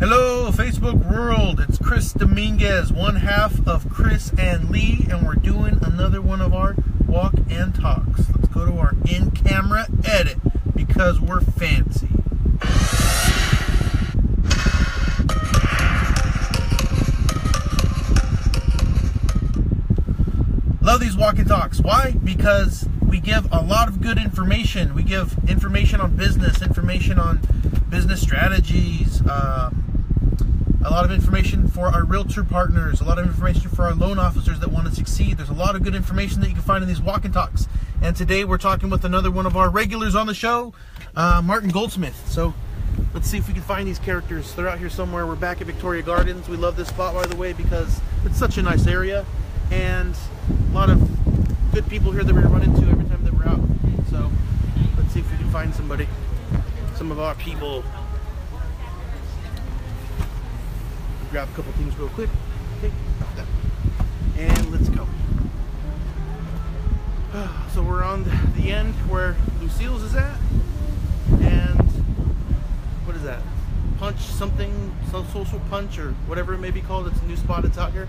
Hello, Facebook world. It's Chris Dominguez, one half of Chris and Lee, and we're doing another one of our walk and talks. Let's go to our in-camera edit because we're fancy. Love these walk and talks. Why? Because we give a lot of good information. We give information on business, information on business strategies, a lot of information for our realtor partners, a lot of information for our loan officers that want to succeed. There's a lot of good information that you can find in these walk and talks. And today we're talking with another one of our regulars on the show, Martin Goldsmith. So let's see if we can find these characters. They're out here somewhere. We're back at Victoria Gardens. We love this spot, by the way, because it's such a nice area and a lot of good people here that we run into every time that we're out. So let's see if we can find somebody, some of our people. Grab a couple things real quick. Okay, and let's go. So we're on the end where Lucille's is at, and what is that? Punch something, social punch or whatever it may be called. It's a new spot that's out here.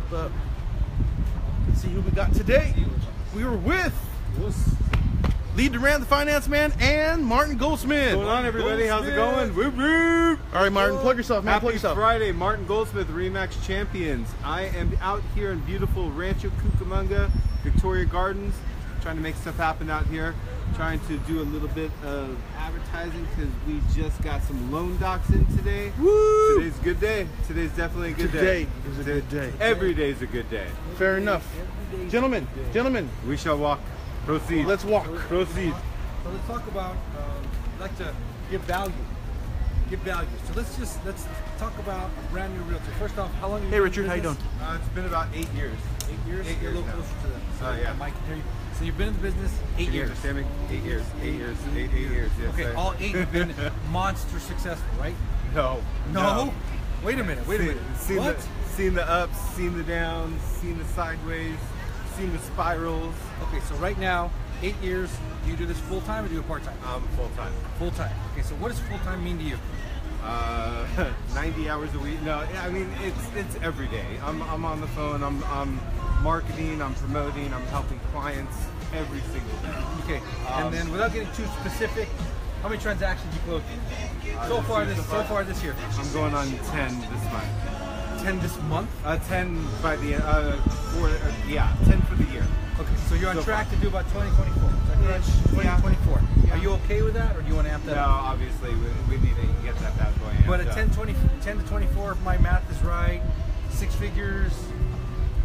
But let's see who we got today. We were with Duran, the finance man, and Martin Goldsmith. What's going on, everybody? How's it going? Woo woo! All right, Martin, plug yourself, man. Plug Happy yourself. Friday, Martin Goldsmith, Remax Champions. I am out here in beautiful Rancho Cucamonga, Victoria Gardens, trying to make stuff happen out here. Trying to do a little bit of advertising because we just got some loan docs in today. Woo! Today's a good day. Today's definitely a good day. Today is a good day. Every day is a good day. Fair enough. Gentlemen, We shall walk. Proceed. let's walk. Proceed. So let's talk about, I'd like to give value. So let's talk about a brand new realtor. First off, how long have you Hey, been Richard, in how you doing? business? It's been about 8 years. 8 years? 8 Get a years little now. closer to that. So Yeah. Mike can hear you. So you've been in the business 8 Can you years. understand me? 8 years. 8 years. 8 years. Yes, Okay, sir. all 8 have been monster successful, right? No. Wait a minute. Seen What? Seen the ups, seen the downs, seen the sideways, seen the spirals. Okay, so right now, 8 years, do you do this full time or do you do it part time? Full time. Full time. Okay, so what does full time mean to you? 90 hours a week. No, I mean it's every day. I'm on the phone. I'm marketing. I'm promoting. I'm helping clients every single day. Okay, and then without getting too specific, how many transactions you closed so far this year? I'm going on 10 this month. 10 this month? 10 by the 10 for the year. Okay, so you're on So track far. to do about 2024. Is that correct? Yeah. 2024. Yeah. Are you okay with that, or do you want to amp that No, up? obviously we need to get that bad boy. But at amped up. 10 to 24, if my math is right, 6 figures,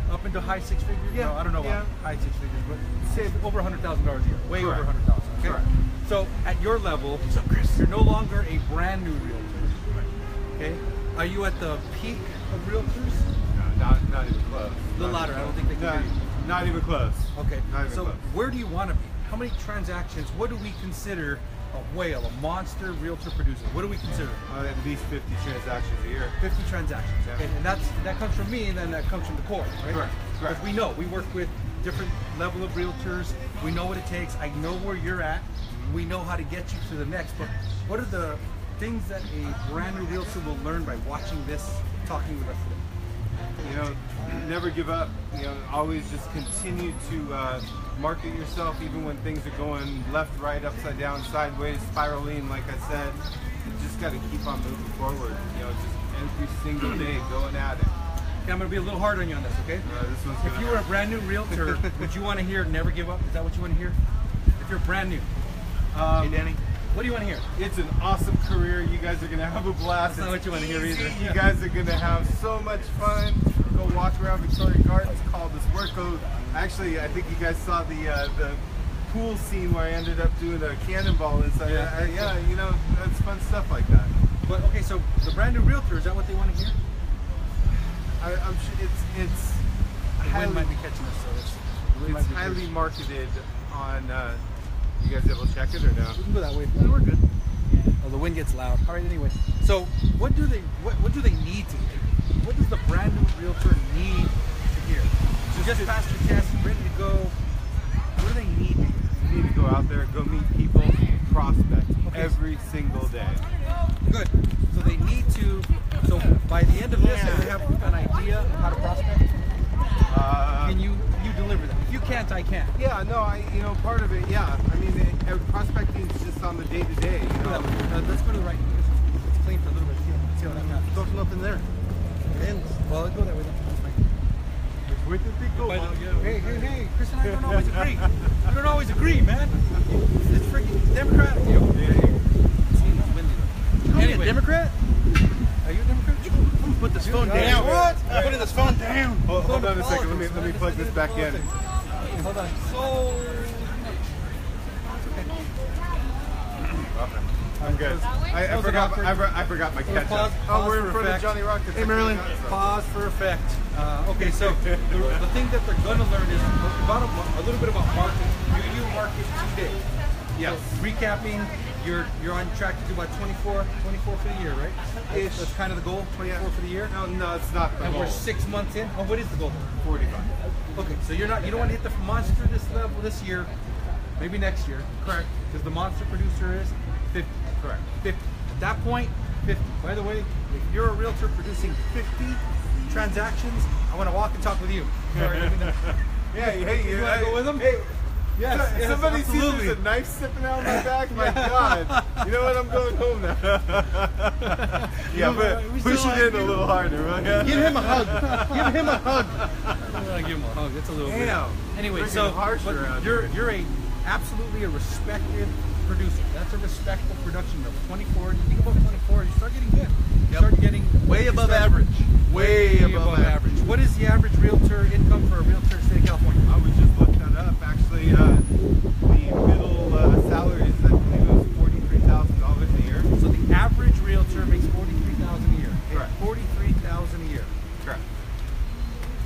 up into high 6 figures. Yeah, No, I don't know about yeah. high 6 figures, but say over $100,000 a year. Way Correct. over 100,000. Okay. Correct. So at your level, you're no longer a brand new realtor. Okay. Are you at the peak of realtors? No, not even close. A little louder. I don't think they can hear you. Not even close. Okay, Not even so close. where do you want to be? How many transactions? What do we consider a whale, a monster realtor producer? What do we consider? At least 50 transactions a year. 50 transactions. Yeah. Okay, and that comes from me, and then that comes from the core, right? Correct. Because we know we work with different level of realtors. We know what it takes. I know where you're at. We know how to get you to the next. But what are the things that a brand new realtor will learn by watching this, talking with us today? You know, never give up. You know, always just continue to market yourself, even when things are going left, right, upside down, sideways, spiraling. Like I said, you just got to keep on moving forward. You know, just every single day going at it. Okay, I'm going to be a little hard on you on this, okay? This one's If you were a brand new realtor, would you want to hear never give up? Is that what you want to hear? If you're brand new. Hey, Danny. What do you want to hear? It's an awesome career. You guys are gonna have a blast. That's not what you want to hear It's either. easy. You guys are gonna have so much fun. Go walk around Victoria Gardens, call this work. Go. Actually, I think you guys saw the pool scene where I ended up doing a cannonball inside. Yeah, you know, that's fun stuff like that. But okay, so the brand new realtor, is that what they want to hear? I'm sure it's The highly, wind might be catching us, so the wind it's might be highly catching. marketed on. You guys able to check it or no? We can go that way. No, we're good. Oh, the wind gets loud. All right, anyway. So what do they need to hear? What does the brand new realtor need to hear? You just passed your test, ready to go. What do they need to hear? You need to go out there, go meet people, prospect Okay. every single day. Good. So they need to end of this, if they have an idea of how to prospect, can you deliver that? If you can't, I can. Yeah, no, part of it, yeah. I mean, prospecting is just on the day to day. Let's go to the right. It's clean for a little bit. See how that happens. There's nothing up in there. Well, let's go that way. Where did they go? Hey, Chris and I don't always agree. We don't always agree, man. It's freaking Democratic. Anyway, Democrat? Are you a Democrat? Put this phone down. What? Putting this phone down. Hold on a second. Let me plug this back in. Hold on. So. I'm good. I forgot my ketchup. We're in front of Johnny Rockets. Hey, Marilyn. Pause for effect. Okay, so the thing that they're going to learn is about a little bit about marketing. Do you market today? Yes. So recapping, you're on track to do about 24 for the year, right? That's kind of the goal, 24 for the year. No, it's not the And goal. we're 6 months in. Oh, what is the goal? 45. Okay, so you don't want to hit the monster this level this year, maybe next year. Correct. Because the monster producer is 50. Correct. 50. At that point, 50. By the way, if you're a realtor producing 50 transactions, I want to walk and talk with you. Sorry, you want to go with them? Hey, yes, somebody sees absolutely. there's a knife slipping out of my back. My God, you know what? I'm going home now. But push it in a little harder. Give him a hug. Give him a hug. I'm gonna give him a hug. That's a little weird. Damn. Anyway, Freaking so harsh but around you're absolutely a respected producer. That's a respectful production level. 24. You think about 24, you start getting good. You start getting Way above average. Way above average. What is the average realtor income for a realtor in the state of California? I would just look that up. Actually, the middle salaries, I believe it was $43,000 a year. So the average realtor makes $43,000 a year. Correct. $43,000 a year. Correct.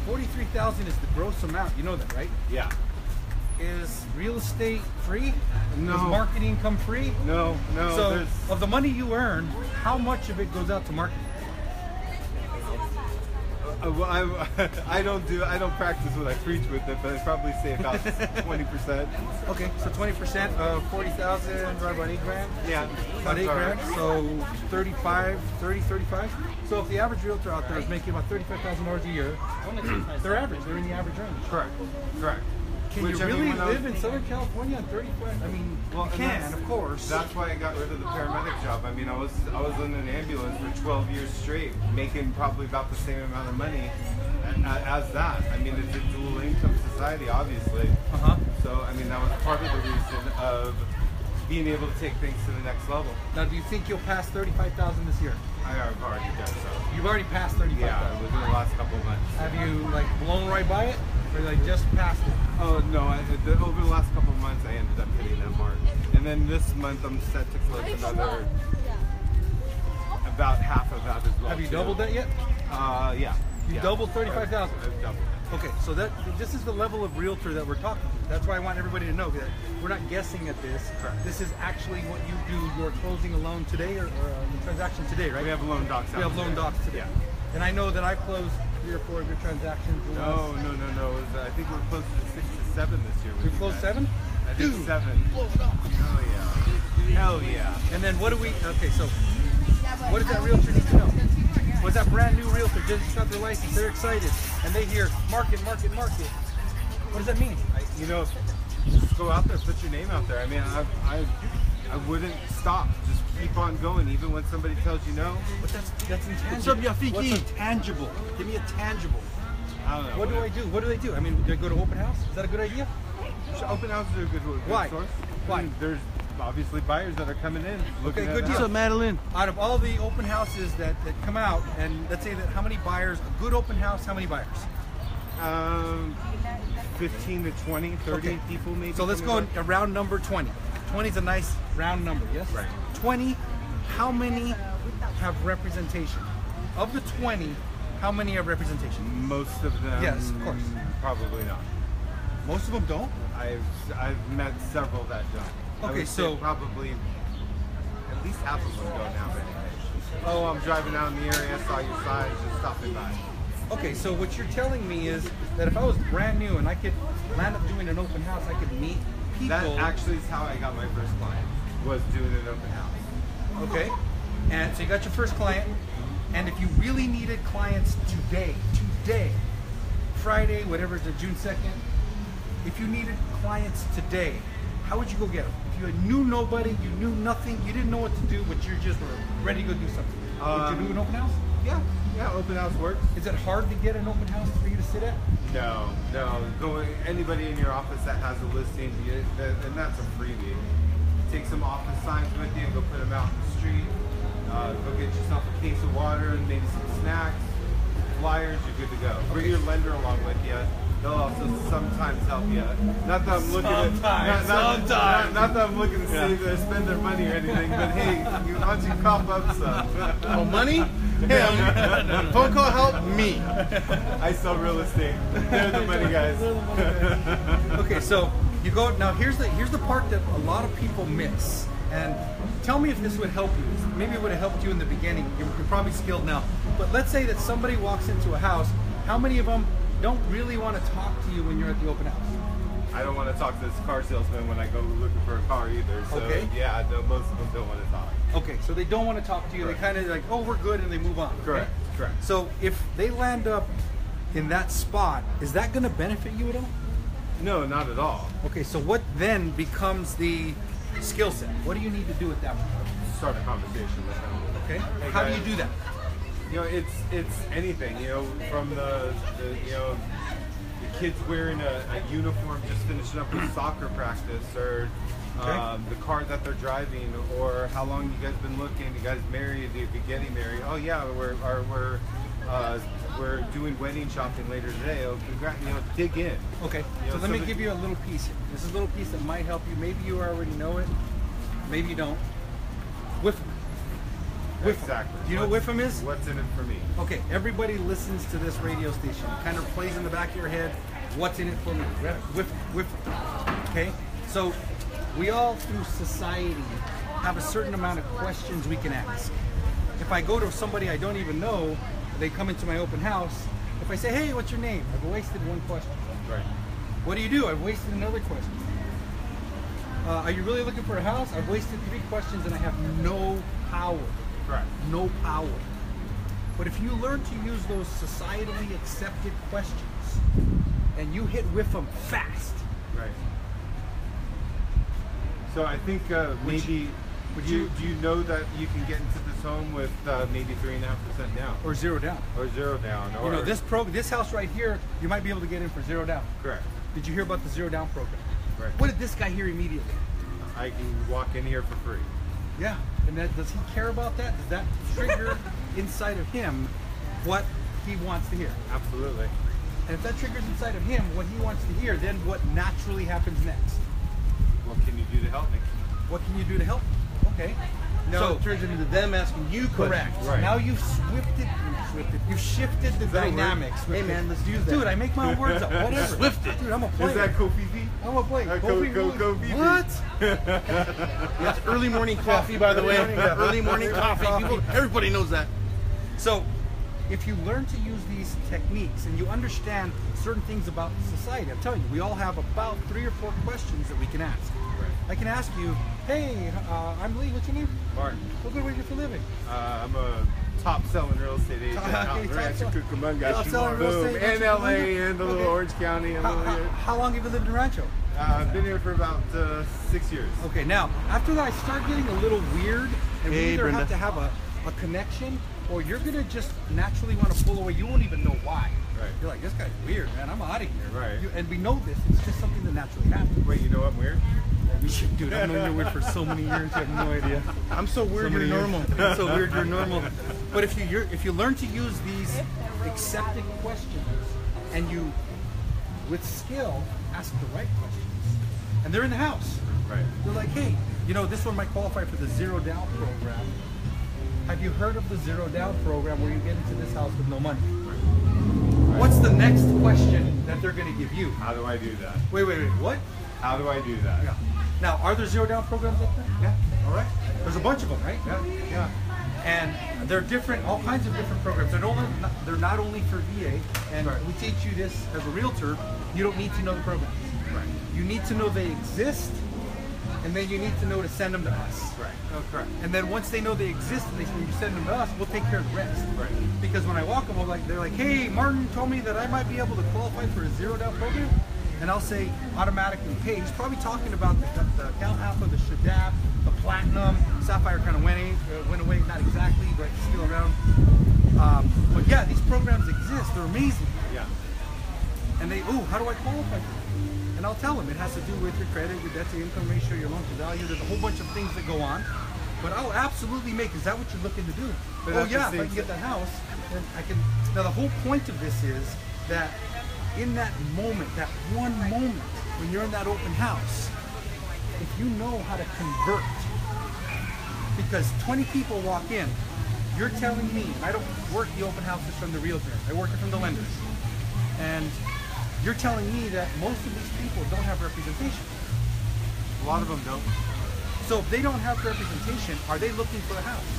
$43,000 is the gross amount. You know that, right? Yeah. Is real estate free? No. Is marketing come free? No. So, of the money you earn, how much of it goes out to marketing? I don't practice what I preach with it, but I'd probably say about 20%. Okay, so 20% of 40,000, right, about 8 grand? Yeah. About 8 grand, so 35. So if the average realtor out there is making about $35,000 a year, they're average, they're in the average range. Correct. Can you really live in Southern California on 35? I mean, you can, of course. That's why I got rid of the paramedic job. I mean, I was in an ambulance for 12 years straight, making probably about the same amount of money as that. I mean, it's a dual income society, obviously. So, I mean, that was part of the reason of being able to take things to the next level. Now, do you think you'll pass 35,000 this year? I have already done so. You've already passed 35,000? Yeah, within the last couple of months. Have you, like, blown right by it? Or, like, just passed it? Oh, no. Over the last couple of months, I ended up hitting that mark. And then this month, I'm set to collect another, about half of that as well. Have you doubled that yet? Yeah. You doubled 35,000? I've doubled it. Okay, so this is the level of realtor that we're talking about. That's why I want everybody to know that we're not guessing at this. Correct. This is actually what you do. You're closing a loan today or a transaction today, right? We have loan docs out. We have loan docs today. Yeah. And I know that I closed 3 or 4 of your transactions. No. I think we're close to 6 to 7 this year. We closed 7? I think 7. Blow it up. Oh yeah. Hell yeah. And then what do we? Okay, so what does that realtor need to know? Was that brand new realtor just got their license? They're excited, and they hear market. What does that mean? Just go out there, put your name out there. I mean, I wouldn't stop. Just keep on going, even when somebody tells you no. But that's intangible. What's up, Yafiki? What's intangible? Give me a tangible. I don't know. What do I do? What do they do? I mean, do I go to open house? Is that a good idea? Open houses are a good Why? source. Why? I mean, there's obviously buyers that are coming in. Looking Okay, at good the deal. What's up, Madeline? Out of all the open houses that come out, and let's say that how many buyers, a good open house, how many buyers? 15 to 20, 30 Okay. people maybe. So let's go a round number 20. 20 is a nice round number, yes? Right. 20, how many have representation? Of the 20, how many have representation? Most of them. Yes, of course. Probably not. Most of them don't? I've met several that don't. I Okay, would so say probably at least half of them don't have anything. Oh, I'm driving out in the area, saw your signs, just stopping by. Okay, so what you're telling me is that if I was brand new and I could land up doing an open house, I could meet people. That actually is how I got my first client, was doing an open house. Okay, and so you got your first client. And if you really needed clients today, Friday, whatever is the June 2nd, if you needed clients today, how would you go get them? If you knew nobody, you knew nothing, you didn't know what to do, but you just were ready to go do something, would you do an open house? Yeah, open house works. Is it hard to get an open house for you to sit at? No. Anybody in your office that has a listing, and that's a freebie. Take some office signs with you and go put them out in the street. Go get yourself a case of water and maybe some snacks, flyers, you're good to go. Bring your lender along with you. They'll also sometimes help you. Not that I'm looking not that I'm looking to see if they spend their money or anything, but hey, once you cough up some. Oh, money? Him. Phone call help me. I sell real estate. They're the money guys. Okay, so you go now. Here's the part that a lot of people miss. And tell me if this would help you. Maybe it would have helped you in the beginning. You're probably skilled now. But let's say that somebody walks into a house. How many of them don't really want to talk to you when you're at the open house? I don't want to talk to this car salesman when I go looking for a car either. So okay. Yeah, no, most of them don't want to talk. Okay, so they don't want to talk to you. Correct. They kind of like, oh, we're good, and they move on. Correct. Okay? Correct. So if they land up in that spot, is that going to benefit you at all? No, not at all. Okay, so what then becomes the skill set? What do you need to do at that point? Start a conversation with them. Okay. Hey, How guys, do you do that? You know, it's anything. You know, from the kids wearing a uniform, just finishing up with soccer practice, or the car that they're driving, or how long you guys been looking. You guys married? If you're getting married? Oh yeah, we're doing wedding shopping later today. Oh, congrats! You know, dig in. Okay. You So know, let me give you a little piece here. This is a little piece that might help you. Maybe you already know it. Maybe you don't. Whiff. Exactly. Do you know what Whiff'em is? What's in it for me? Okay, everybody listens to this radio station. It kind of plays in the back of your head, what's in it for me? Whiff'em. Okay? So we all through society have a certain amount of questions we can ask. If I go to somebody I don't even know, they come into my open house, if I say, hey, what's your name? I've wasted one question. Right. What do? I've wasted another question. Are you really looking for a house? I've wasted 3 questions and I have no power. Correct. No power. But if you learn to use those societally accepted questions and you hit with them fast. Right. So I think maybe do you know that you can get into this home with maybe 3.5% down Or 0 down. or 0 down, or You know, this house right here, you might be able to get in for 0 down. correct. Did you hear about the 0 down program? Right. What did this guy hear immediately? I can walk in here for free. Yeah. And does he care about that? Does that trigger inside of him what he wants to hear? Absolutely. And if that triggers inside of him what he wants to hear, then what naturally happens next? What can you do to help me? What can you do to help? Okay. Now So- it turns into them asking you Correct. questions. Right. Now you've shifted the that a word? dynamics. Hey man, let's use that. Dude, I make my own words up. Whatever. Swifted. Dude, I'm a player. Is that Kofi V? I'm a player. Go VP. What? That's early morning coffee, by the way. Early morning coffee. Everybody knows that. So, if you learn to use these techniques and you understand certain things about society, I'm telling you, we all have about 3 or 4 questions that we can ask. Right. I can ask you, hey, I'm Lee, what's your name? Martin. What do you do for a living? I'm a top selling real estate agent out in Okay, Rancho top Cucamonga. selling real Boom. estate And Rancho LA Cucamonga? and a little Okay. Orange County. And a little here. How long have you lived in Rancho? I've been here for about 6 years. Okay, now, after that, I start getting a little weird, and we Hey, either Brenda. have to have a connection, or you're going to just naturally want to pull away. You won't even know why. Right. You're like, this guy's weird, man. I'm out of here. Right. And we know this. It's just something that naturally happens. Wait, you know I'm weird? Dude, I've known you're weird for so many years. You have no idea. I'm so weird, So you're many years. normal. You're so weird, you're normal. But if you learn to use these accepting questions, and you, with skill, ask the right questions, and they're in the house. Right. They're like, hey, you know, this one might qualify for the 0 down program. Have you heard of the 0 down program where you get into this house with no money? What's the next question that they're going to give you? How do I do that? Wait, what? How do I do that? Yeah. Now, are there 0 down programs up there? Yeah. All right. There's a bunch of them, right? Yeah. Yeah. And they're different, all kinds of different programs. They're not only for VA, and Right. we teach you this as a realtor. You don't need to know the programs. Right. You need to know they exist, and then you need to know to send them to us. Right. Oh, correct. And then once they know they exist and you send them to us, we'll take care of the rest. Right. Because when I walk them, they're like, hey, Martin told me that I might be able to qualify for a zero-down program. And I'll say automatically pay. He's probably talking about the Cal Alpha, the Shadab, the Platinum. Sapphire kind of went away, not exactly, but still around. But yeah, these programs exist. They're amazing. Yeah. And how do I qualify for it? And I'll tell them it has to do with your credit, your debt to income ratio, your loan to value. There's a whole bunch of things that go on. But I'll absolutely make, is that what you're looking to do? But Oh yeah, if I can get that house, then I can. Now the whole point of this is that in that moment, that one moment when you're in that open house, if you know how to convert, because 20 people walk in, you're telling me, I don't work the open houses from the realtor, I work it from the lenders. And you're telling me that most of these people don't have representation. A lot of them don't. So if they don't have representation, are they looking for a house?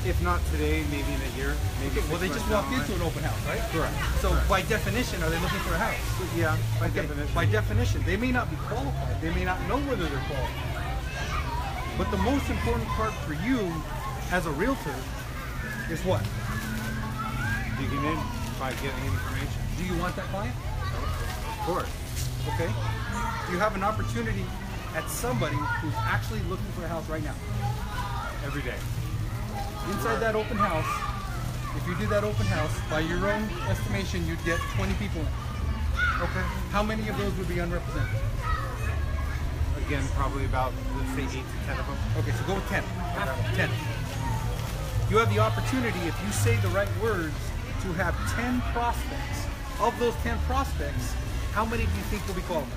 If not today, maybe in a year. Maybe. Well, they just walked into an open house, right? Correct. So Correct. by definition, are they looking for a house? Yeah, by Okay, definition. by definition, they may not be qualified. They may not know whether they're qualified. But the most important part for you as a realtor is what? Digging in by getting information. Do you want that client? Of course. Okay. You have an opportunity at somebody who's actually looking for a house right now. Every day. Inside that open house, if you do that open house, by your own estimation, you'd get 20 people in. Okay. How many of those would be unrepresented? Again, probably about, let's say, 8 to 10 of them. Okay, so go with 10. 10. You have the opportunity, if you say the right words, to have 10 prospects. Of those 10 prospects, how many do you think will be qualified?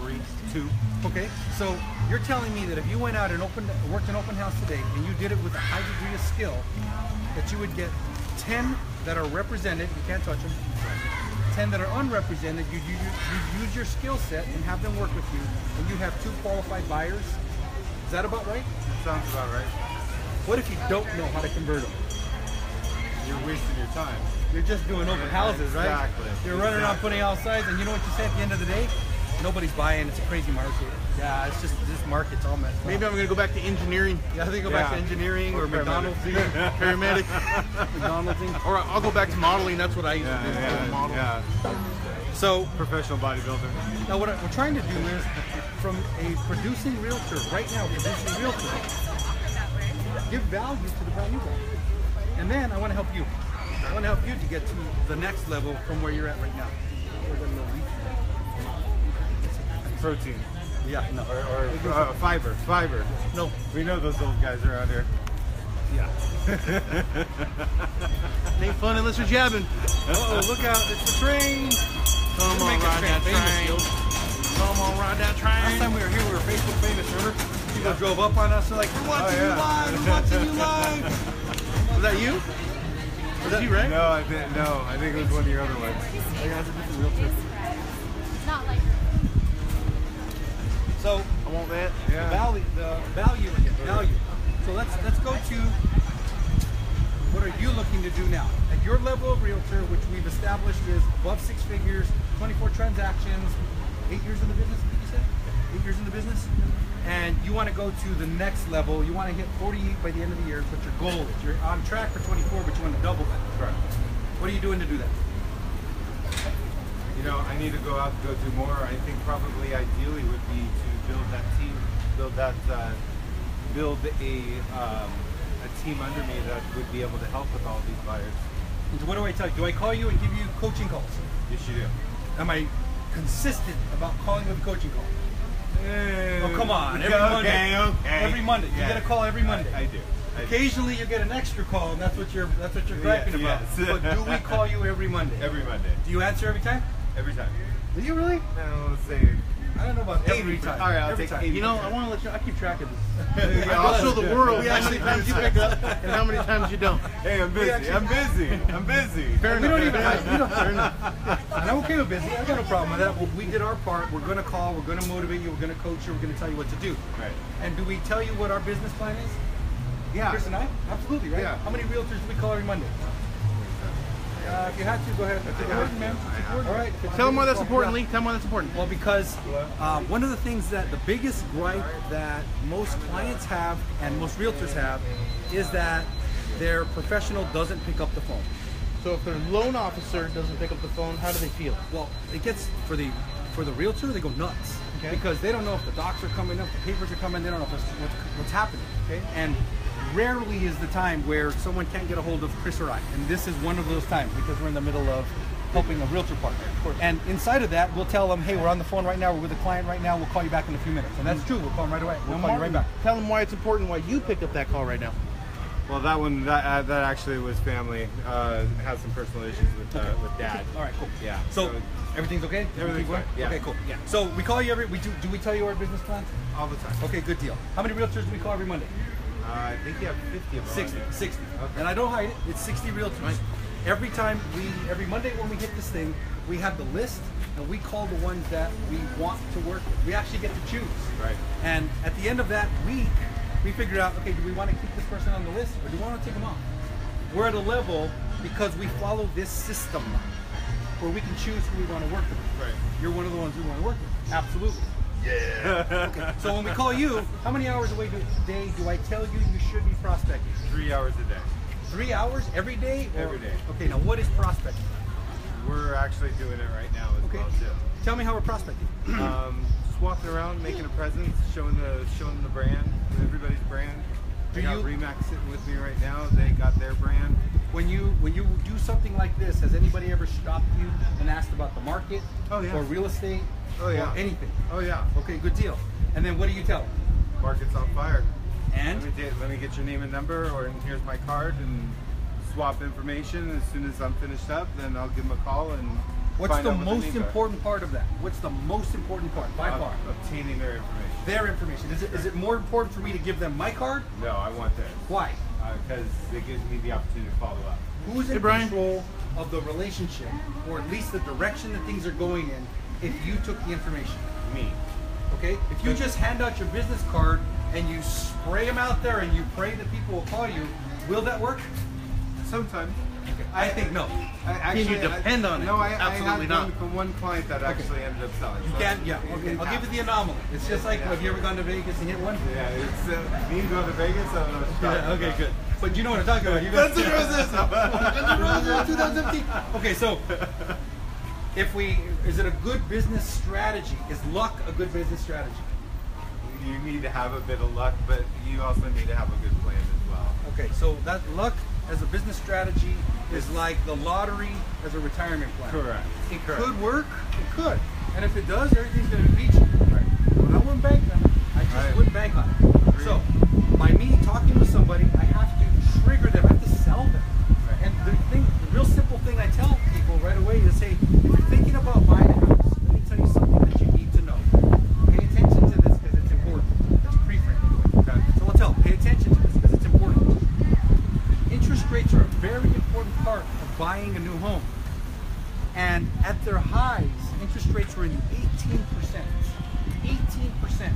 3, 2. Okay, so you're telling me that if you went out and worked an open house today and you did it with a high degree of skill, that you would get 10 that are represented, you can't touch them, 10 that are unrepresented, you use your skill set and have them work with you, and you have 2 qualified buyers. Is that about right? Sounds about right. What if you don't know how to convert them? You're wasting your time. You're just doing open houses, right? Exactly. You're running around putting out signs, and you know what you say at the end of the day? Nobody's buying. It's a crazy market. Yeah, it's just this market's all messed up. Maybe I'm going to go back to engineering. Yeah, I think go back to engineering or McDonald's, Paramedic. McDonald's, Or I'll go back to modeling. That's what I used to do. Model. Yeah. So Professional bodybuilder. now what we're trying to do is, from a producing realtor right now, producing realtor, give value to the value guy, and then I want to help you. I want to help you to get to the next level from where you're at right now. Protein. Yeah, no. Or fiber. No. We know those old guys around here. Yeah. Ain't fun unless you're jabbing. Uh-oh, look out, it's the train. Come on, Make a ride that train famous, train. yo. Come on, ride that train. Last time we were here, we were Facebook famous, remember? People drove up on us, they're like, we're watching you live, we're watching you live. Was that you? Was that you, right? No, I think it was one of your other ones. Oh, yeah, that's a different realtor. Not like So, I want that. Yeah. the value again, value. So let's go to, what are you looking to do now? At your level of realtor, which we've established is above 6 figures, 24 transactions, 8 years in the business, did you say? 8 years in the business? And you want to go to the next level, you want to hit 48 by the end of the year, is what your goal is. You're on track for 24, but you want to double that. Correct. What are you doing to do that? You know, I need to go out and go do more. I think probably ideally would be to build that team, build a team under me that would be able to help with all these buyers. And so what do I tell you? Do I call you and give you coaching calls? Yes, you do. Am I consistent about calling with a coaching call? Oh, come on. Every Okay, Monday. okay. Every Monday. You Yeah. get a call every Monday. I do. Occasionally you get an extra call, and that's what you're griping about. yes. But do we call you every Monday? Every Monday. Do you answer every time? Every time. Do you really? No, let's say. I don't know about every 80%. time. All right, I'll Every take time. 80%. You know, I want to let you. I keep track of this. Yeah, I'll show the world We how many actually- times you pick up and how many times you don't. Hey, I'm busy. actually- I'm busy. I'm busy. We don't even have, fair enough. And I'm okay with busy. I got no problem with that. Well, we did our part. We're going to call. We're going to motivate you. We're going to coach you. We're going to tell you what to do. Right. And do we tell you what our business plan is? Yeah. Chris and I? Absolutely, right? Yeah. How many realtors do we call every Monday? If you had to, go ahead. All right. Tell them why that's important, Lee. Tell them why that's important. Well, because one of the things that the biggest gripe that most clients have and most realtors have is that their professional doesn't pick up the phone. So if their loan officer doesn't pick up the phone, how do they feel? Well, it gets for the realtor, they go nuts. Okay. Because they don't know if the docs are coming up, the papers are coming, they don't know what's happening. Okay. And rarely is the time where someone can't get a hold of Chris or I. And this is one of those times because we're in the middle of helping a realtor partner. And inside of that, we'll tell them, hey, we're on the phone right now, we're with a client right now, we'll call you back in a few minutes. And that's true, we'll call them right away. We'll call you right back. Tell them why it's important, why you picked up that call right now. Well, that actually was family. Had some personal issues with Dad. All right, cool. Yeah. So everything's okay? Everything's fine. Yeah. Okay, cool. Yeah. So we call you do we tell you our business plan? All the time. Okay, good deal. How many realtors do we call every Monday? I think you have 50 of them. 60. Okay. And I don't hide it. It's 60 realtors. Right. Every Monday when we hit this thing, we have the list and we call the ones that we want to work with. We actually get to choose. Right. And at the end of that week, we figure out, okay, do we want to keep this person on the list or do we want to take them off? We're at a level because we follow this system where we can choose who we want to work with. Right. You're one of the ones we want to work with. Absolutely. Yeah. Okay. So when we call you, how many hours a day do I tell you you should be prospecting? 3 hours a day. 3 hours every day? Every day. Okay, now what is prospecting? We're actually doing it right now as well too. Tell me how we're prospecting. Just walking around, making a presence, showing the brand, everybody's brand. I got Remax sitting with me right now. They got their brand. When you do something like this, has anybody ever stopped you and asked about the market? Oh, yeah. Or real estate? Oh, yeah. Or anything? Oh yeah. Okay, good deal. And then what do you tell them? Market's on fire. And? Let me get your name and number, or here's my card, and swap information. As soon as I'm finished up, then I'll give them a call and what's find the out what most their needs are. important part of that? What's the most important part by far? Obtaining their information. Their information. Is it more important for me to give them my card? No, I want theirs. Why? Because it gives me the opportunity to follow up. Who's in control of the relationship, or at least the direction that things are going in, if you took the information? Me. Okay? If you just hand out your business card and you spray them out there and you pray that people will call you, will that work? Sometimes. Okay. I think no. Can you depend on it? No, Absolutely I not. had one client that actually ended up selling. You can, yeah. Okay. I'll give you the anomaly. It's just like, have you ever gone to Vegas and hit one? Yeah, it's me going to Vegas. I don't know what you're talking Okay, about. good. But you know what I'm talking about. Guns N' Roses. 2015. Okay, so is it a good business strategy? Is luck a good business strategy? You need to have a bit of luck, but you also need to have a good plan as well. Okay, so that luck as a business strategy is like the lottery as a retirement plan. Correct. It could work. It could. And if it does, everything's going to be peachy. Right. Well, I wouldn't bank on it. I just wouldn't bank on it. So, by me talking with somebody, I have to trigger them. I have to sell them. Right. And the real simple thing I tell people right away is, hey, if you're thinking about buying a house, let me tell you something that you need to know. Pay attention to this because it's important. It's pre-framed. Okay. So I'll tell them, pay attention to this because it's important. Interest rates are a very important part of buying a new home. And at their highs, interest rates were in the 18%. 18%.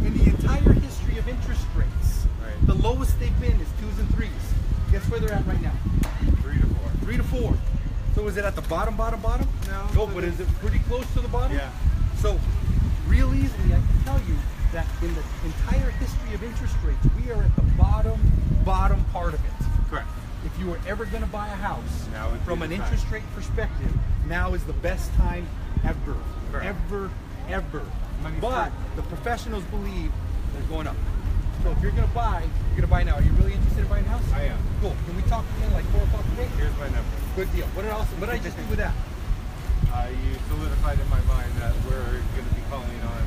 In the entire history of interest rates, right, the lowest they've been is 2s and 3s. Guess where they're at right now? 3 to 4. 3 to 4. So is it at the bottom? No, but is it pretty close to the bottom? Yeah. So real easily, I can tell you that in the entire history of interest rates, we are at the bottom part of it. Correct. If you were ever going to buy a house from an time. interest rate perspective, now is the best time ever. Correct. Ever. Money's But free. the professionals believe they're going up. So if you're going to buy, you're going to buy now. Are you really interested in buying a house? I am. Cool. Can we talk again like 4 o'clock today? Here's my number. Good deal. What did I just do with that? You solidified in my mind that we're going to be calling on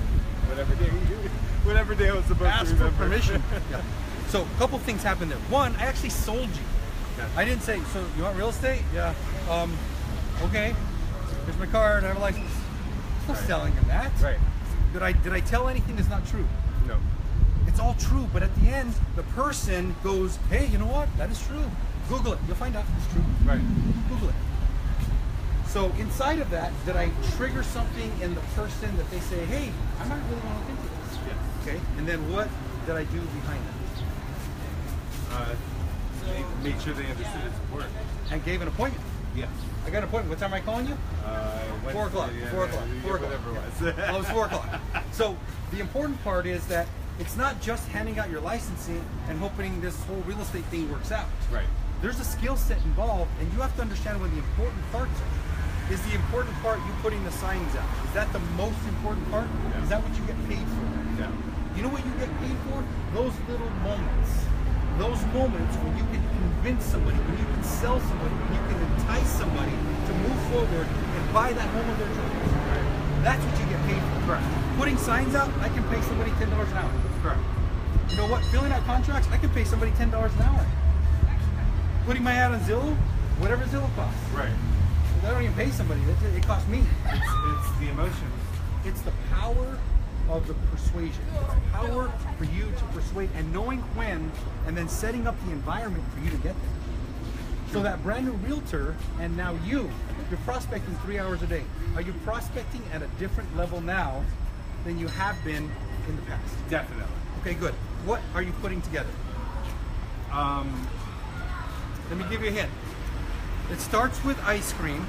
whatever day I was supposed Ask to for remember. permission. Yeah. So a couple things happened there. One, I actually sold you. Okay. I didn't say, so you want real estate? Yeah. Okay. Here's my card. I have a license. I'm not selling him that. Right. Did I tell anything that's not true? No. It's all true, but at the end, the person goes, hey, you know what? That is true. Google it. You'll find out it's true. Right. Google it. So inside of that, did I trigger something in the person that they say, hey, I might really want to look into this? Yes. Okay. And then what did I do behind that? Make sure they understood it's important. And gave an appointment. Yes. I got an appointment. What time am I calling you? 4 o'clock. Yeah, 4 o'clock. yeah, 4 o'clock. whatever it was. Well, it was 4 o'clock. So the important part is that it's not just handing out your licensing and hoping this whole real estate thing works out. Right. There's a skill set involved, and you have to understand what the important parts are. Is the important part you putting the signs out? Is that the most important part? Yeah. Is that what you get paid for? Yeah. You know what you get paid for? Those little moments. Those moments when you can convince somebody, when you can sell somebody, when you can entice somebody to move forward and buy that home of their dreams. Right. That's what you get paid for. Correct. Putting signs out, I can pay somebody $10 an hour. Correct. You know what? Filling out contracts, I can pay somebody $10 an hour. Putting my ad on Zillow, whatever Zillow costs. Right. I don't even pay somebody. It costs me. It's the emotions. It's the power of the persuasion. It's the power for you to persuade and knowing when and then setting up the environment for you to get there. So that brand new realtor and now you're prospecting 3 hours a day. Are you prospecting at a different level now than you have been in the past? Definitely. Okay, good. What are you putting together? Let me give you a hint. It starts with ice cream.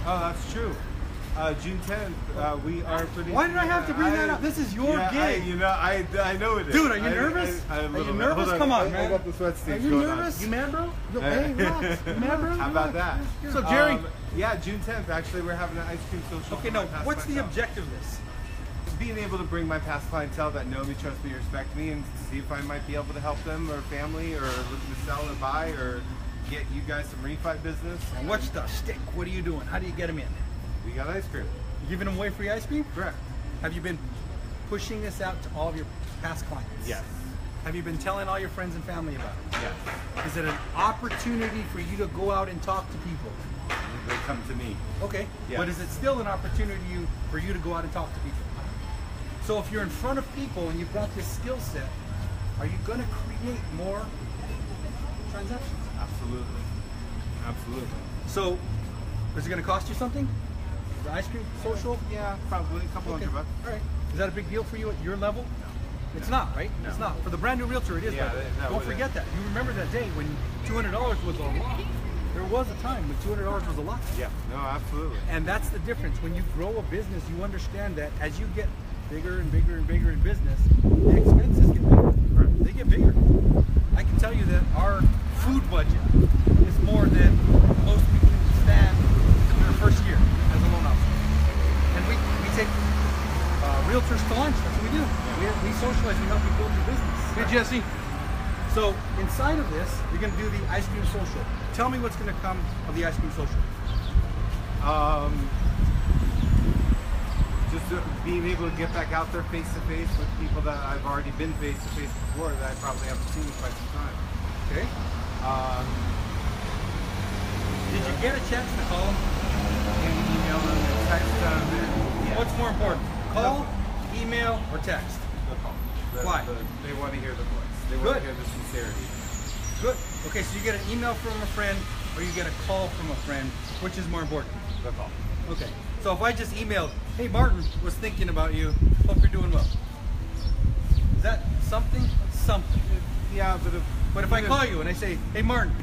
Oh, that's true. June 10th, we are putting. Why did I have to bring that up? This is your gig. I know it is. Dude, are you nervous? Are you nervous? Come on, man. I got the sweat Are stage you going nervous? on. You mad, bro? No, hey, relax. You mad, bro? How about that? So, Jerry. Yeah, June 10th. Actually, we're having an ice cream social. Okay, for no. my past What's the clientele. objective of this? Being able to bring my past clientele that know me, trust me, respect me, and see if I might be able to help them or family or looking to sell or buy or get you guys some refi business. And what's the stick? What are you doing? How do you get them in? We got ice cream. You giving them away free ice cream? Correct. Have you been pushing this out to all of your past clients? Yes. Have you been telling all your friends and family about it? Yes. Is it an opportunity for you to go out and talk to people? They come to me. Okay. Yes. But is it still an opportunity for you to go out and talk to people? So if you're in front of people and you've got this skill set, are you going to create more transactions? Absolutely. Absolutely. So is it going to cost you something? The ice cream social? Yeah, probably a couple Okay. $100. All right. Is that a big deal for you at your level? No. It's not, right? No. It's not. For the brand new realtor, it is. Yeah, by the way. that Don't would- forget that. You remember that day when $200 was a lot. There was a time when $200 was a lot. Yeah. No, absolutely. And that's the difference. When you grow a business, you understand that as you get bigger and bigger and bigger in business, the expenses get bigger. Right. They get bigger. I can tell you that our food budget is more than most people can stand in their first year as a loan officer. And we take realtors to lunch. That's what we do. We socialize. We help you build your business. Hey, Jesse. So inside of this, you're going to do the ice cream social. Tell me what's going to come of the ice cream social. Just being able to get back out there face to face with people that I've already been face to face before that I probably haven't seen in quite some time. Okay. Did you get a chance to call them? And email them and text them. And, yeah. What's more important? Call, email, or text? The call. Why? They want to hear the voice. They want Good. to hear the sincerity. Good. Okay, so you get an email from a friend or you get a call from a friend. Which is more important? The call. Okay. So if I just emailed, hey Martin, was thinking about you. Hope you're doing well. Is that something? Something. Yeah, But if I call you and I say, hey Martin,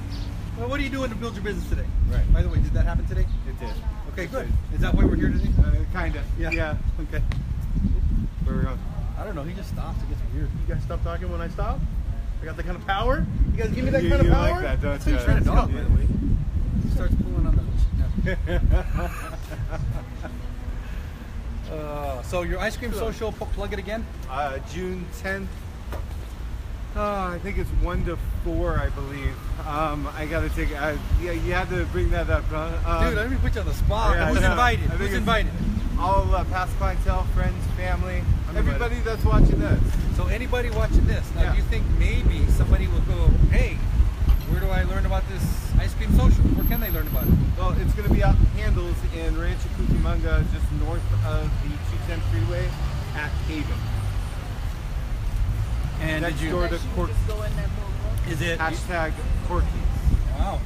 well, what are you doing to build your business today? Right. By the way, did that happen today? It did. Okay, good. Is that why we're here today? Kinda. Yeah. Yeah. Okay. Where are we going? I don't know. He just stops. It gets weird. You guys stop talking when I stop? I got that kind of power? You guys give me that You- kind of you power? like that, don't So you you? train a dog, by Yeah. the way. He starts pulling on the. So your ice cream social, plug it again. June 10th. I think it's 1 to 4, I believe. I gotta take. Yeah, you had to bring that up, huh? Dude, let me put you on the spot. yeah, Who's no, invited? I think Who's it's invited? All past clientele, friends, family, I'm everybody that's watching this. So anybody watching this, now Yeah. do you think maybe somebody will go, hey, where do I learn about this ice cream social? Where can they learn about it? Well, it's going to be out in Handles in Rancho Cucamonga, just north of the 210 freeway at Haven. And Next did you? door to Cork. Is it? Hashtag Corkies. Wow.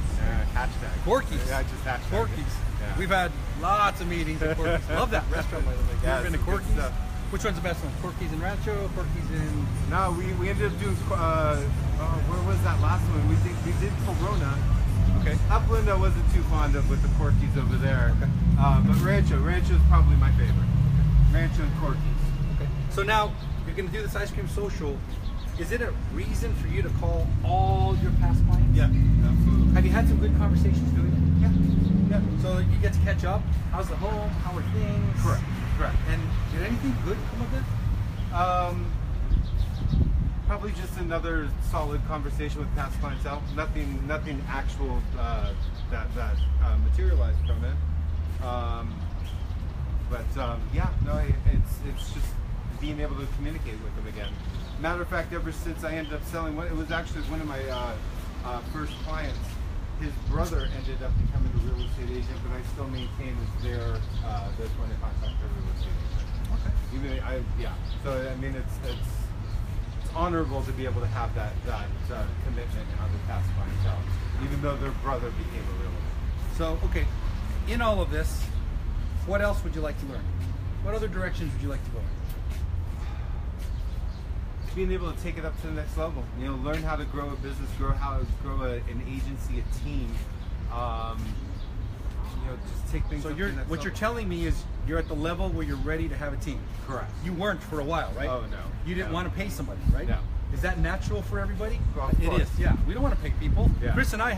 Hashtag. Corkies. Yeah, just hashtag. Corkies. Yeah. We've had lots of meetings at Corkies. Love that restaurant, by the way. You Yeah, ever been to it's good Corkies? stuff. Which one's the best one? Corkies in Rancho, Corkies in... No, we ended up doing, where was that last one? We did Corona. Okay. Upland I wasn't too fond of with the Corkies over there. Okay. But Rancho is probably my favorite. Rancho and Corkies. Okay. So now you're going to do this ice cream social. Is it a reason for you to call all your past clients? Yeah, absolutely. Have you had some good conversations doing it? Yeah. Yeah. So you get to catch up. How's the home? How are things? Correct. And did anything good come of it? Probably just another solid conversation with past clientele. Nothing actual that materialized from it. Yeah, no, it's just being able to communicate with them again. Matter of fact, ever since I ended up selling, it was actually one of my first clients. His brother ended up becoming a real estate agent, but I still maintain as their point of contact for real estate agent. Okay. So I mean, it's honorable to be able to have that commitment on the past clientele, even though their brother became a realtor. So okay, in all of this, what else would you like to learn? What other directions would you like to go in? Being able to take it up to the next level, learn how to grow a business, how to grow an agency, a team. Just take things. So up to the next what level. you're telling me is you're at the level where you're ready to have a team. Correct. You weren't for a while, right? Oh no. You didn't want to pay somebody, right? No. Is that natural for everybody? Of It course. is. Yeah. We don't want to pay people. Yeah. Chris and I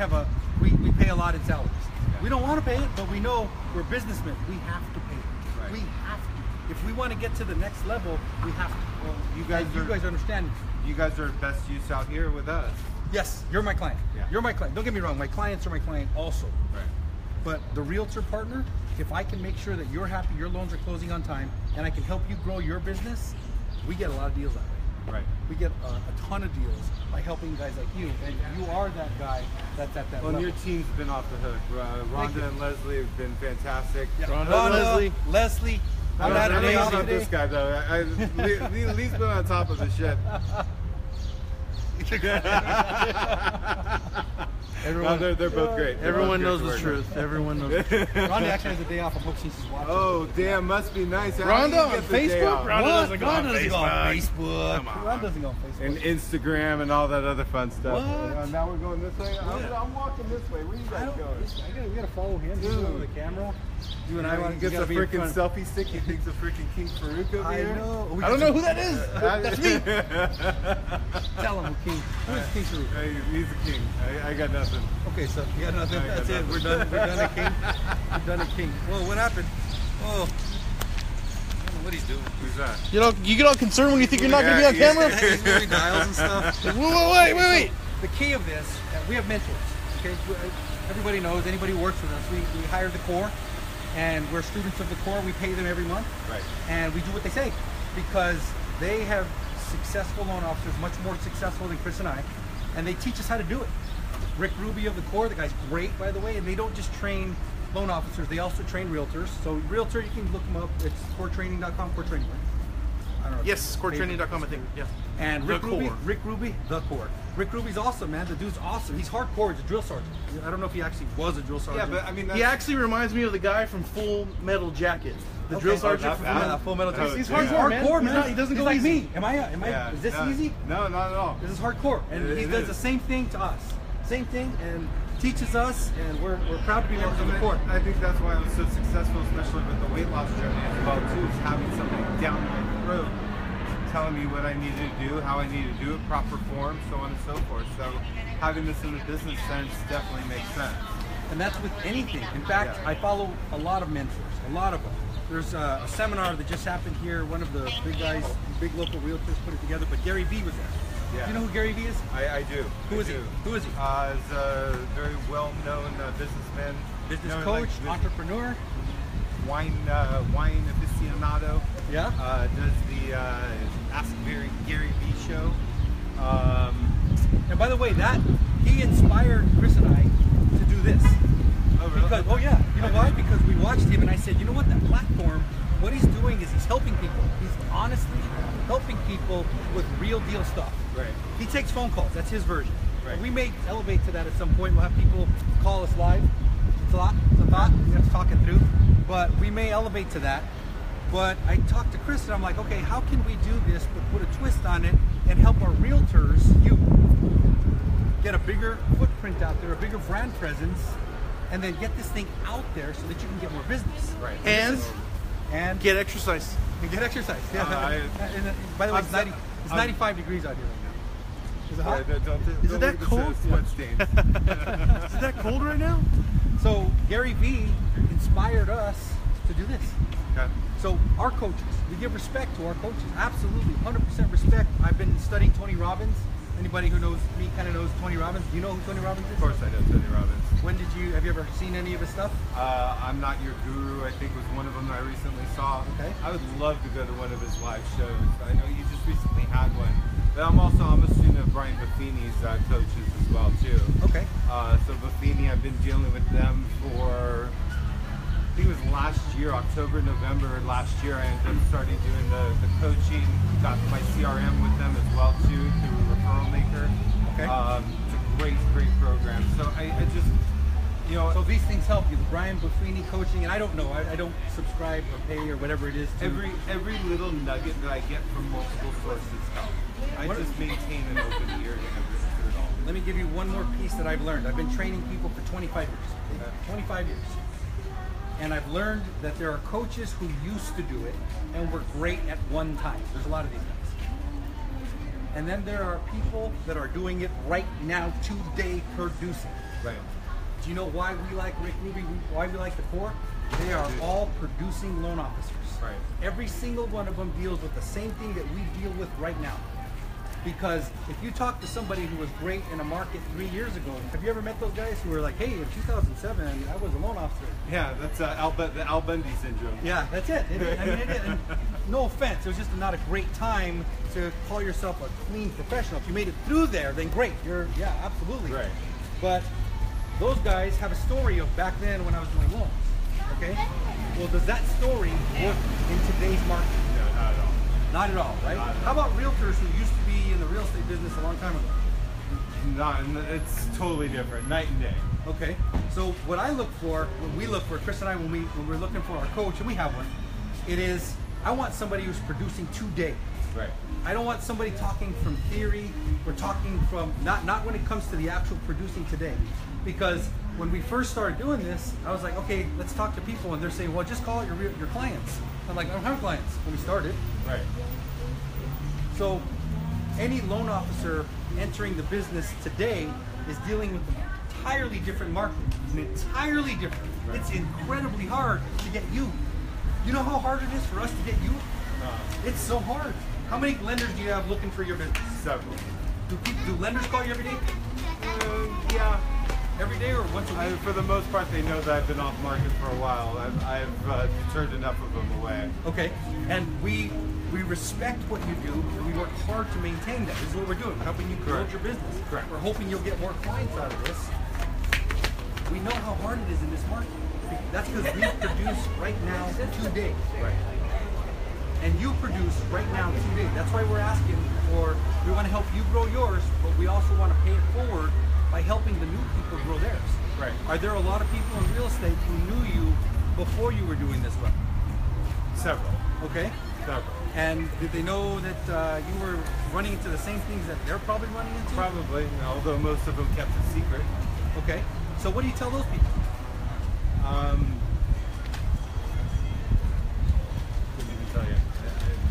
we pay a lot in salaries. Yeah. We don't want to pay it, but we know we're businessmen. We have to pay it. Right. We have to. If we want to get to the next level, we have to. Well, you guys understand. You guys are best use out here with us. Yes, you're my client. Yeah. You're my client. Don't get me wrong. My clients are my client also. Right. But the realtor partner, if I can make sure that you're happy, your loans are closing on time, and I can help you grow your business, we get a lot of deals that way. Right. We get a ton of deals by helping guys like you, and you are that guy that's at that Well, level. your team's been off the hook. Rhonda and Leslie have been fantastic. Yeah. Rhonda, Leslie, I'm I not a day don't off know about today. this guy though. Lee's been on top of the ship. Everyone, No, they're both great. They're everyone both knows great the to work with. truth. Everyone knows the truth. Rhonda actually has a day off. I hope she's watching. Oh, damn, must be nice. How do Rhonda you on get the day Facebook? off? Rhonda doesn't go on doesn't go on Facebook. Come on. Rhonda doesn't go on Facebook. And Instagram and all that other fun stuff. What? Now we're going this way. Yeah. I'm walking this way. Where you guys going? We gotta follow him. He's Dude. over the camera. You and I want He to gets a freaking selfie stick. He thinks a freaking King Farouk over I here. know. I don't know who that is. That's me. Tell him, King. Who is King Farouk? Hey, he's a king. I got nothing. Okay, so you got nothing. I got That's it. nothing. We're done. We're done at King. We're done at King. Whoa, what happened? Oh, I don't know what he's doing. Who's that? You get all concerned when you think you're not going to be on camera. He's moving dials and stuff. Wait. The key of this, we have mentors. Okay, everybody knows. Anybody who works with us, we hire the core, and we're students of the core. We pay them every month, Right. and we do what they say because they have successful loan officers, much more successful than Chris and I, and they teach us how to do it. Rick Ruby of the core, the guy's great, by the way, and they don't just train loan officers, they also train realtors. So Realtor, you can look them up. It's coretraining.com, core training. I don't know. Yes, coretraining.com, I think. Yeah. And The Rick Ruby, core. Rick Ruby, the core. Rick Ruby's awesome, man. The dude's awesome. He's hardcore. He's a drill sergeant. I don't know if he actually was a drill sergeant. Yeah, but I mean, He actually reminds me of the guy from Full Metal Jacket. The Okay. drill Oh, sergeant not from bad. Full Metal Jacket. He's Yeah. hardcore, man. Hardcore, He's man. not- he doesn't He's go like easy. me. Am I? Is this easy? No, not at all. This is hardcore, and It he does is. the same thing to us. Same thing, and teaches us, and we're proud to be members of the And court. I think that's why I was so successful, especially with the weight loss journey as well too, is having somebody down my throat telling me what I needed to do, how I needed to do it, proper form, so on and so forth. So having this in the business sense definitely makes sense. And that's with anything. In fact, Yeah. I follow a lot of mentors, a lot of them. There's a seminar that just happened here. One of the big guys, big local realtors put it together, but Gary Vee was there. Yeah. You know who Gary Vee is? I do. Who I is he? do. Who is he? Is a very well-known businessman. Business known coach, like entrepreneur. wine aficionado. Yeah. Does the Ask Gary Vee show. And by the way, he inspired Chris and I to do this. Oh, really? Because, yeah. You know why? Because we watched him and I said, you know what? That platform, what he's doing is he's helping people. He's honestly helping people with real deal stuff. Right. He takes phone calls. That's his version. Right. We may elevate to that at some point. We'll have people call us live. It's a lot. It's a thought. We have to talk it through. But we may elevate to that. But I talked to Chris and I'm like, okay, how can we do this but put a twist on it and help our realtors, you, get a bigger footprint footprint out there, a bigger brand presence, and then get this thing out there so that you can get more business. Right. And get exercise. And get exercise. Yeah. By the way, it's 95 degrees out here right now. Is it hot? Is it that cold? Sweat stains. Is it that cold right now? So Gary Vee inspired us to do this. Okay. So our coaches, we give respect to our coaches. Absolutely, 100% respect. I've been studying Tony Robbins. Anybody who knows me kind of knows Tony Robbins. Do you know who Tony Robbins is? Of course I know Tony Robbins. Have you ever seen any of his stuff? I'm Not Your Guru, I think, was one of them I recently saw. Okay. I would love to go to one of his live shows. I know you just recently had one. But I'm a student of Brian Buffini's coaches as well, too. Okay. So Buffini, I've been dealing with them for, I think it was last year, October, November last year. I ended up starting doing the coaching, got my CRM with them as well, too, through Referral Maker. Okay. It's a great program. So I just, so these things help you. The Brian Buffini coaching, and I don't know, I don't subscribe or pay or whatever it is. Every little nugget that I get from multiple sources helps. I just maintain an open ear to it all. Let me give you one more piece that I've learned. I've been training people for 25 years. 25 years. And I've learned that there are coaches who used to do it and were great at one time. There's a lot of these guys. And then there are people that are doing it right now, today, producing. Right. Do you know why we like Rick Ruby, why we like the core? They are all producing loan officers. Right. Every single one of them deals with the same thing that we deal with right now. Because if you talk to somebody who was great in a market 3 years ago, have you ever met those guys who were like, hey, in 2007, I was a loan officer? Yeah, that's the Al Bundy syndrome. Yeah, that's it. It is. And no offense, it was just not a great time to call yourself a clean professional. If you made it through there, then great. Yeah, absolutely. Right. But those guys have a story of back then when I was doing loans. Okay? Well, does that story work in today's market? No, not at all. Not at all, right? How about realtors who used to be in the real estate business a long time ago? It's totally different, night and day. Okay, so what I look for, when we look for, Chris and I, when we're looking for our coach, and we have one, it is, I want somebody who's producing today. Right. I don't want somebody talking from theory, or talking from, not when it comes to the actual producing today. Because when we first started doing this, I was like, okay, let's talk to people, and they're saying, well, just call it your clients. I'm like, I don't have clients when we started. Right. So any loan officer entering the business today is dealing with an entirely different market. Entirely different. Right. It's incredibly hard to get you. You know how hard it is for us to get you? It's so hard. How many lenders do you have looking for your business? Several. Do lenders call you every day? Yeah. Every day or once a week? For the most part, they know that I've been off market for a while. I've turned enough of them away. Okay, and we respect what you do, and we work hard to maintain that. This is what we're doing. We're helping you build your business. Correct. We're hoping you'll get more clients out of this. We know how hard it is in this market. That's because we produce right now today. Right. And you produce right now today. That's why we're asking for, we want to help you grow yours, but we also want to pay it forward by helping the new people grow theirs. Right. Are there a lot of people in real estate who knew you before you were doing this well? Several. Okay. Several. And did they know that you were running into the same things that they're probably running into? Probably, although most of them kept it secret. Okay. So what do you tell those people? Couldn't even tell you.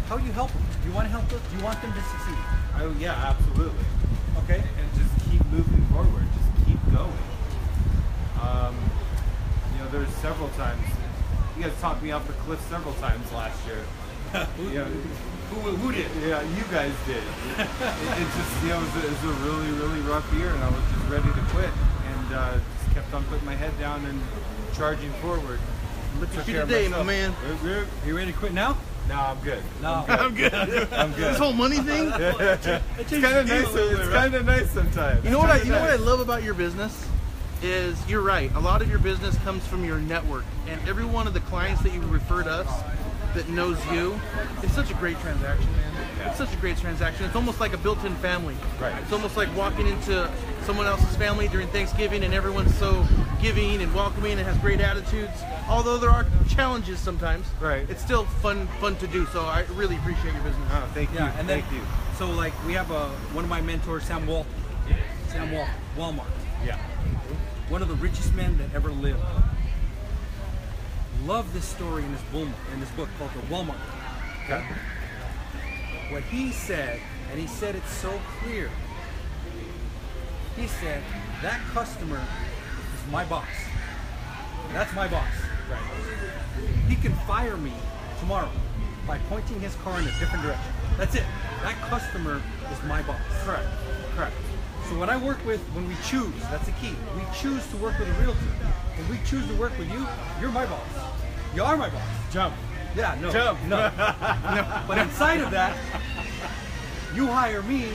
How do you help them? Do you want to help them? Do you want them to succeed? Oh yeah, absolutely. Okay. And just keep moving forward. Just keep going. There's several times. You guys talked me off the cliff several times last year. Who did? Yeah, you guys did. It just, it was a really, really rough year, and I was just ready to quit, and just kept on putting my head down and charging forward. Look at you today, my man. You ready to quit now? No, I'm good. No. I'm good. I'm good. This whole money thing. It's kind of nice. It's kind of nice sometimes. You know what I love about your business is you're right. A lot of your business comes from your network, and every one of the clients that you refer to us that knows you, it's such a great transaction, man. Yeah. It's such a great transaction. It's almost like a built-in family. Right. It's almost like walking into someone else's family during Thanksgiving, and everyone's so giving and welcoming and has great attitudes. Although there are challenges sometimes, right? It's still fun to do. So I really appreciate your business. Oh, thank you. Yeah, and thank you. So like we have one of my mentors, Sam Walton. Sam Walmart. Yeah. One of the richest men that ever lived. Love this story in this book called The Walmart. Okay. What he said, and he said it so clear. He said, that customer is my boss. That's my boss. Right. He can fire me tomorrow by pointing his car in a different direction. That's it. That customer is my boss. Correct. Correct. So when we choose, that's the key. We choose to work with a realtor. When we choose to work with you, you're my boss. You are my boss. Jump. Yeah, no. Jump. No. No. But inside of that, you hire me,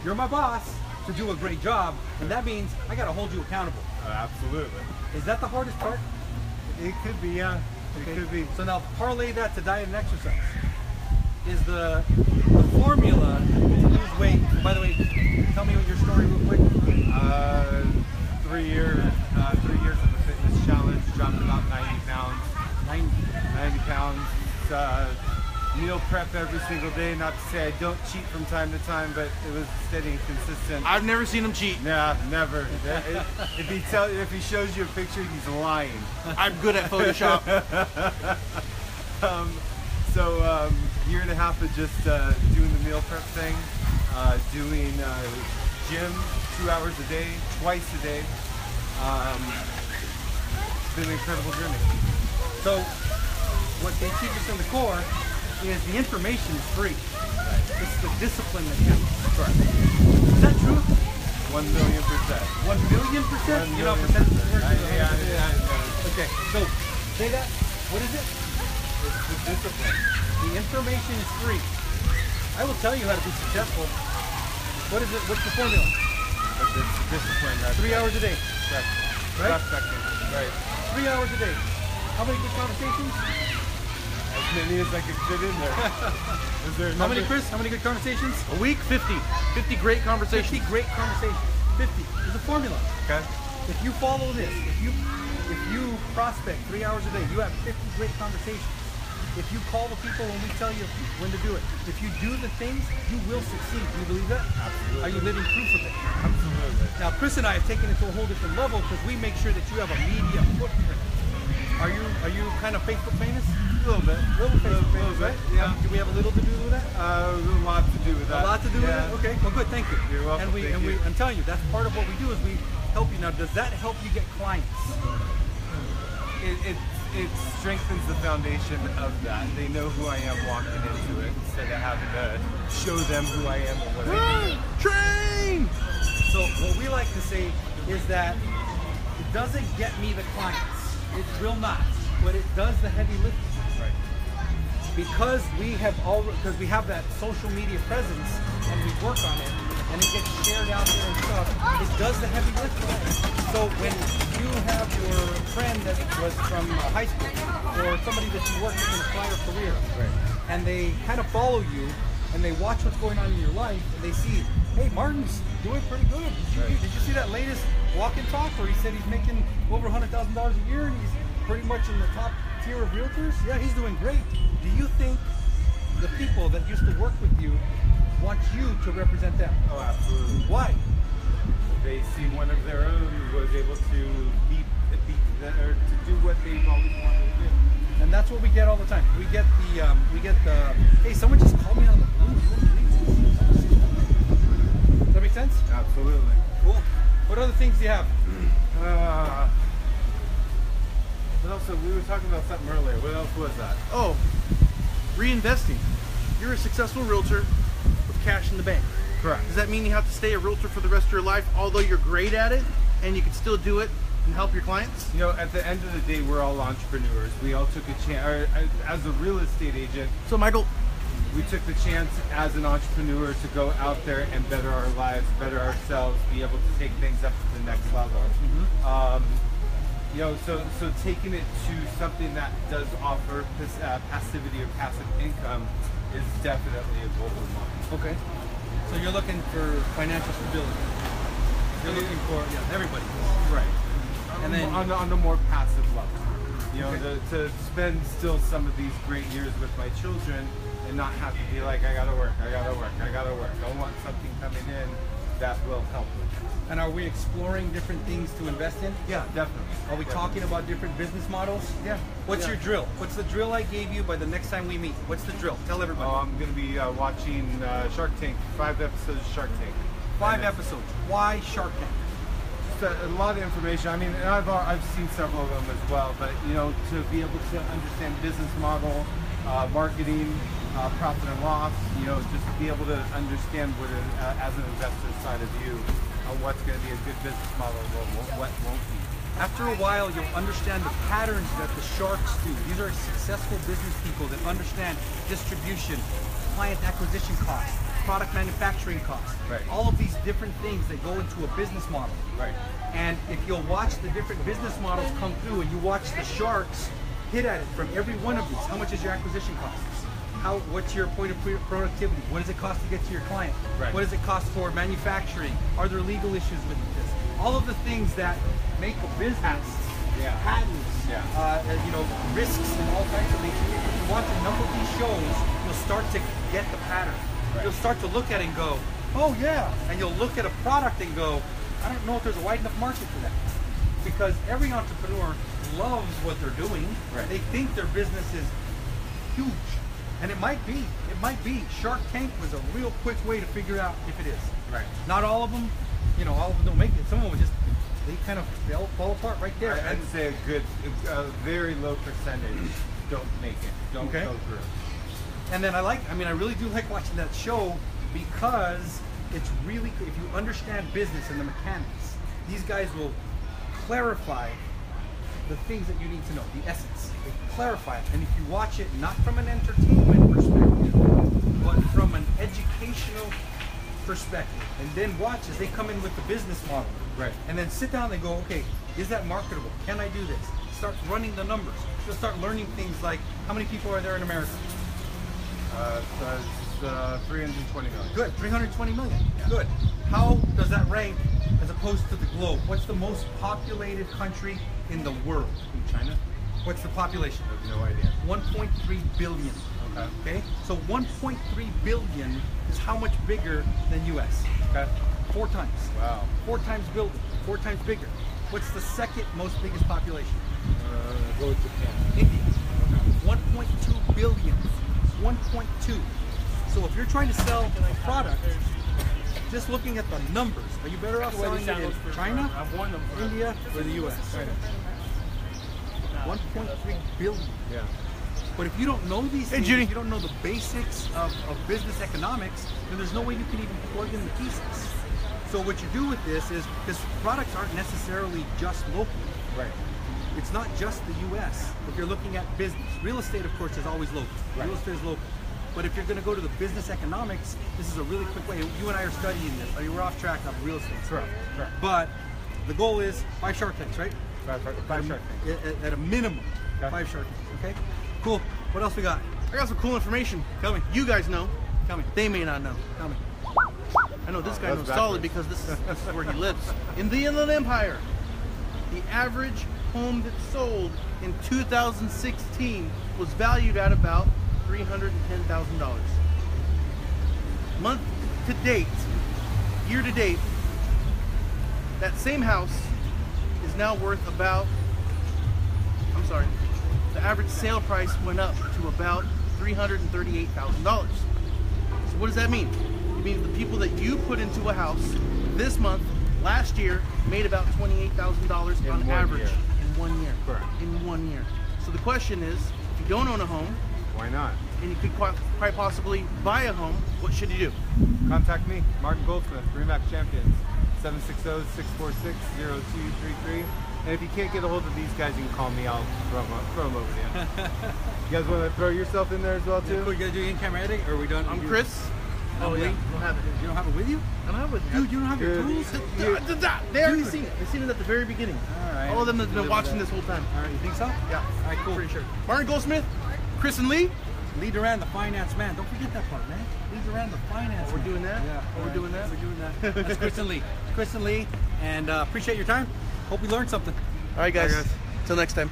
you're my boss, to do a great job, and that means I gotta hold you accountable. Absolutely. Is that the hardest part? It could be, yeah. It could be. So now parlay that to diet and exercise. Is the formula to lose weight? By the way, tell me your story real quick. 3 years of the fitness challenge, dropped about 90 pounds. 90 pounds. Meal prep every single day. Not to say I don't cheat from time to time, but it was steady and consistent. I've never seen him cheat. Nah, never. If he shows you a picture, he's lying. I'm good at Photoshop. Year and a half of just doing the meal prep thing, doing gym 2 hours a day, twice a day. It's been an incredible journey. So what they teach us in the core is the information is free. It's the discipline that counts. Correct. Is that true? 1 million %. 1 million percent? 1 You know, million percentage %. versus Yeah. Okay, so say that. What is it? It's the discipline. The information is free. I will tell you how to be successful. What is it? What's the formula? But it's the discipline. 3 hours a day. Correct. Right? Prospecting. Right. 3 hours a day. How many good conversations? As many as I could fit in there. Is there a How number? many, Chris? How many good conversations? A week, 50. 50 great 50 conversations. great conversations. 50 is a formula. Okay. If you follow this, if you prospect 3 hours a day, you have 50 great conversations. If you call the people when we tell you when to do it, if you do the things, you will succeed. Do you believe that? Absolutely. Are you living proof of it? Absolutely. Now, Chris and I have taken it to a whole different level because we make sure that you have a media footprint. Are you kind of Facebook famous? A little bit. Little Facebook famous, bit, right? yeah. Do we have a little to do with that? A lot to do with that. A lot to do with Yeah. it? Okay, well good, thank you. You're welcome, thank you. I'm telling you, that's part of what we do is we help you. Now, does that help you get clients? It strengthens the foundation of that. They know who I am walking into it instead of having to show them who I am and what I do. Train! So what we like to say is that it doesn't get me the clients. It will not, but it does the heavy lifting. Right. Because we have that social media presence and we work on it and it gets shared out there and stuff, it does the heavy lifting. So when you have your friend that was from high school or somebody that you worked with in a prior career, Right. and they kind of follow you and they watch what's going on in your life and they see, hey, Martin's doing pretty good. Right. Did you see that latest walk and talk where he said he's making over $100,000 a year and he's pretty much in the top tier of realtors? Yeah, he's doing great. Do you think the people that used to work with you want you to represent them? Oh, absolutely. Why? They see one of their own who was able to beat or to do what they've always wanted to do. And that's what we get all the time. We get the hey, someone just called me on the blue. Does that make sense? Absolutely. Cool. What other things do you have? What else? We were talking about something earlier. What else was that? Oh, reinvesting. You're a successful realtor with cash in the bank. Correct. Does that mean you have to stay a realtor for the rest of your life, although you're great at it, and you can still do it and help your clients? You know, at the end of the day, we're all entrepreneurs. We all took a chance. As a real estate agent, So, Michael, we took the chance as an entrepreneur to go out there and better our lives, better ourselves, be able to take things up to the next level. You know, so taking it to something that does offer passivity or passive income is definitely a goal of mine. Okay. So you're looking for financial stability. You're looking for everybody. Right. And then on the more passive level. You know, Okay. to spend still some of these great years with my children and not have to be like, I gotta work. I want something coming in that will help with that. And are we exploring different things to invest in? Yeah, definitely. Are we talking about different business models? Yeah. What's Yeah. your drill? What's the drill I gave you by the next time we meet? What's the drill? Tell everybody. Oh, I'm going to be watching Shark Tank, 5 episodes of Shark Tank. 5 episodes. Why Shark Tank? Just a lot of information. I mean, and I've seen several of them as well, but you know, to be able to understand business model, marketing, profit and loss, you know, just be able to understand what as an investor side of view on what's going to be a good business model and what won't be. After a while, you'll understand the patterns that the sharks do. These are successful business people that understand distribution, client acquisition costs, product manufacturing costs, Right. all of these different things that go into a business model. Right. And if you'll watch the different business models come through and you watch the sharks hit at it from every one of these, how much is your acquisition costs? What's your point of productivity? What does it cost to get to your client? Right. What does it cost for manufacturing? Are there legal issues with this? All of the things that make a business, Yeah. patents, Yeah. you know, risks and all types of things. If you watch a number of these shows, you'll start to get the pattern. Right. You'll start to look at it and go, oh yeah. And you'll look at a product and go, I don't know if there's a wide enough market for that. Because every entrepreneur loves what they're doing. Right. They think their business is huge. And it might be. It might be. Shark Tank was a real quick way to figure out if it is. Right. Not all of them, you know, all of them don't make it. Some of them just, they kind of fall apart right there. I'd say a very low percentage don't make it, don't Okay. go through. And then I really do like watching that show because it's really, if you understand business and the mechanics, these guys will clarify the things that you need to know, the essence. They clarify it. And if you watch it not from an entertainment perspective, but from an educational perspective, and then watch as they come in with the business model. Right. And then sit down and go, okay, is that marketable? Can I do this? Start running the numbers. You'll start learning things like, how many people are there in America? So it's 320 million. Good, 320 million. Yeah. Good. How does that rank as opposed to the globe? What's the most populated country in the world? China? What's the population? I have no idea. 1.3 billion. Okay. Okay? So 1.3 billion is how much bigger than US? Okay. 4 times. Wow. 4 times building, 4 times bigger. What's the second most biggest population? Go with Japan. India. 1.2 billion. 1.2. So if you're trying to sell a product, just looking at the numbers, are you better off selling it in China, India, or the US? 1.3 billion. Yeah. But if you don't know these things, Judy. if you don't know the basics of business economics, then there's no way you can even plug in the pieces. So what you do with this is, because products aren't necessarily just local. Right. It's not just the U.S. If you're looking at business, real estate, of course, is always local. Right. Real estate is local. But if you're going to go to the business economics, this is a really quick way. You and I are studying this. I mean, we're off track on real estate. Correct. Correct. But the goal is 5 Shark Tanks, right? 5 Shark Tanks. At a minimum, Okay. 5 Shark Tanks. Okay. Cool. What else we got? I got some cool information. Tell me. You guys know. Tell me. They may not know. Tell me. I know this guy that's knows backwards. solid because this is where he lives. In the Inland Empire, the average home that sold in 2016 was valued at about $310,000. Month to date, year to date, that same house is now worth about, the average sale price went up to about $338,000. So what does that mean? It means the people that you put into a house this month, last year, made about $28,000 on average in 1 year. Correct. In 1 year. So the question is, if you don't own a home, Why not? and you could quite possibly buy a home, what should you do? Contact me, Martin Goldsmith, Remax Champions, 760-646-0233. And if you can't get a hold of these guys, you can call me. I'll throw them over to you. You guys want to throw yourself in there as well, too? Cool. You gotta do in-camera editing, or are we done? I'm Chris. Oh, yeah. I don't have it. You don't have it with you? I don't have it. Dude, you don't have your Dude. tools? They already seen it. They've seen it at the very beginning. All right. All of them have been Deliver watching that. this whole time. All right, you think so? Yeah. All right, cool. Pretty sure. Martin Goldsmith, Chris and Lee. Lee Duran, the finance man. Don't forget that part, man. Lee Duran, the finance We're man. doing that? Yeah. We're all doing that? We're doing that. That's Chris and Lee. Chris and Lee, and appreciate your time. Hope we learned something. All right, guys. Bye, guys. Till next time.